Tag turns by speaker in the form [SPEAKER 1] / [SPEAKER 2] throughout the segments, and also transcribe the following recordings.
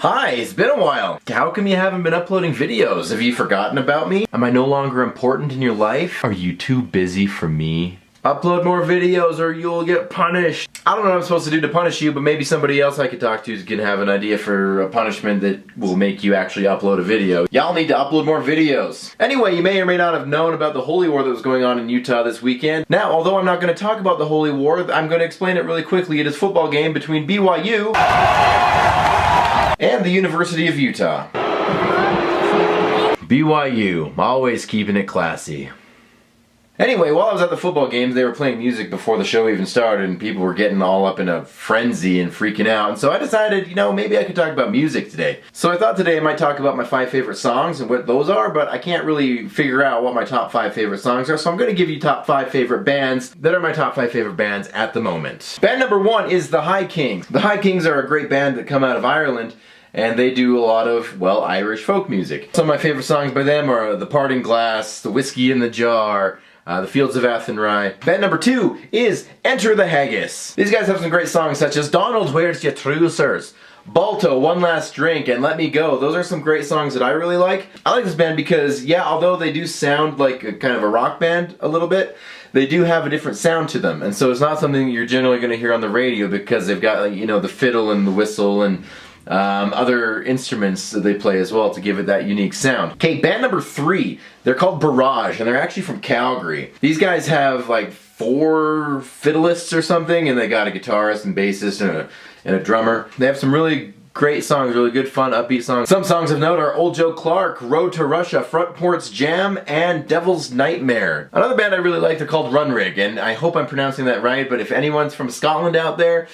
[SPEAKER 1] Hi, it's been a while. How come you haven't been uploading videos? Have you forgotten about me? Am I no longer important in your life? Are you too busy for me? Upload more videos or you'll get punished. I don't know what I'm supposed to do to punish you, but maybe somebody else I could talk to is gonna have an idea for a punishment that will make you actually upload a video. Y'all need to upload more videos. Anyway, you may or may not have known about the Holy War that was going on in Utah this weekend. Now, although I'm not gonna talk about the Holy War, I'm gonna explain it really quickly. It is a football game between BYU and the University of Utah. BYU, always keeping it classy. Anyway, while I was at the football games, they were playing music before the show even started, and people were getting all up in a frenzy and freaking out. And so I decided, you know, maybe I could talk about music today. So I thought today I might talk about my 5 favorite songs and what those are, but I can't really figure out what my top 5 favorite songs are, so I'm going to give you top 5 favorite bands that are my top 5 favorite bands at the moment. Band number 1 is the High Kings. The High Kings are a great band that come out of Ireland, and they do a lot of, well, Irish folk music. Some of my favorite songs by them are The Parting Glass, The Whiskey in the Jar, The Fields of Athenry. Band number 2 is Enter the Haggis. These guys have some great songs such as Donald, Where's Your Trousers, Balto, One Last Drink, and Let Me Go. Those are some great songs that I really like. I like this band because, yeah, although they do sound like a kind of a rock band a little bit, they do have a different sound to them. And so it's not something you're generally going to hear on the radio because they've got, like, you know, the fiddle and the whistle and other instruments that they play as well to give it that unique sound. Okay, band number 3, they're called Barrage, and they're actually from Calgary. These guys have like 4 fiddleists or something, and they got a guitarist and bassist and a drummer. They have some really great songs, really good, fun, upbeat songs. Some songs of note are Old Joe Clark, Road to Russia, Front Porch Jam, and Devil's Nightmare. Another band I really like, they're called Runrig, and I hope I'm pronouncing that right, but if anyone's from Scotland out there,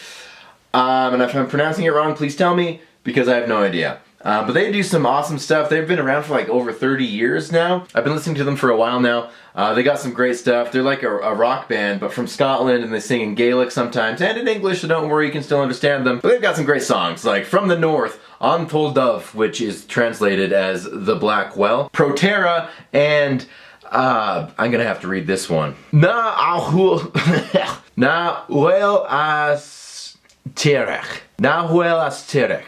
[SPEAKER 1] and if I'm pronouncing it wrong, please tell me, because I have no idea. But they do some awesome stuff. They've been around for like over 30 years now. I've been listening to them for a while now. They got some great stuff. They're like a rock band, but from Scotland, and they sing in Gaelic sometimes, and in English, so don't worry, you can still understand them. But they've got some great songs, like From the North, Untold Dove, which is translated as The Black Well, Proterra, and I'm gonna have to read this one. Na well as Terech. Terech.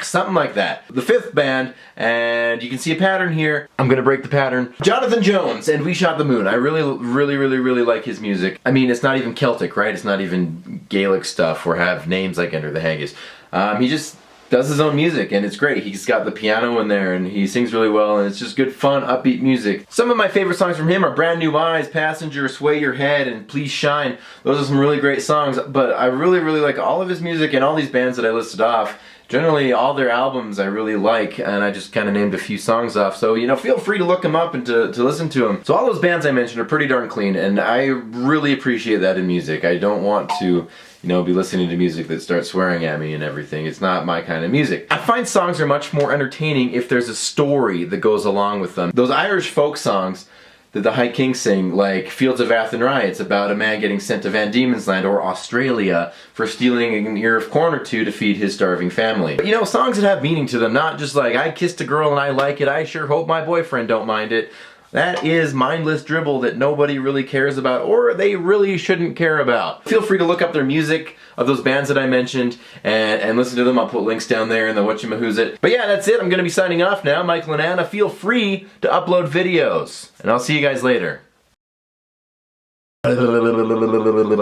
[SPEAKER 1] Something like that. The 5th band, and you can see a pattern here. I'm gonna break the pattern. Jonathan Jones and We Shot the Moon. I really like his music. I mean, it's not even Celtic, right? It's not even Gaelic stuff or have names like Enter the Haggis. He just does his own music, and it's great. He's got the piano in there, and he sings really well, and it's just good, fun, upbeat music. Some of my favorite songs from him are Brand New Eyes, Passenger, Sway Your Head, and Please Shine. Those are some really great songs, but I really like all of his music and all these bands that I listed off. Generally, all their albums I really like, and I just kind of named a few songs off, so, you know, feel free to look them up and to listen to them. So all those bands I mentioned are pretty darn clean, and I really appreciate that in music. I don't want to, you know, be listening to music that starts swearing at me and everything. It's not my kind of music. I find songs are much more entertaining if there's a story that goes along with them. Those Irish folk songs that the High Kings sing, like Fields of Athenry, it's about a man getting sent to Van Diemen's Land or Australia for stealing an ear of corn or two to feed his starving family. But, you know, songs that have meaning to them, not just like, I kissed a girl and I like it, I sure hope my boyfriend don't mind it. That is mindless dribble that nobody really cares about, or they really shouldn't care about. Feel free to look up their music of those bands that I mentioned and listen to them. I'll put links down there in the whatchamahoosit. But yeah, that's it. I'm going to be signing off now. Michael and Anna, feel free to upload videos. And I'll see you guys later.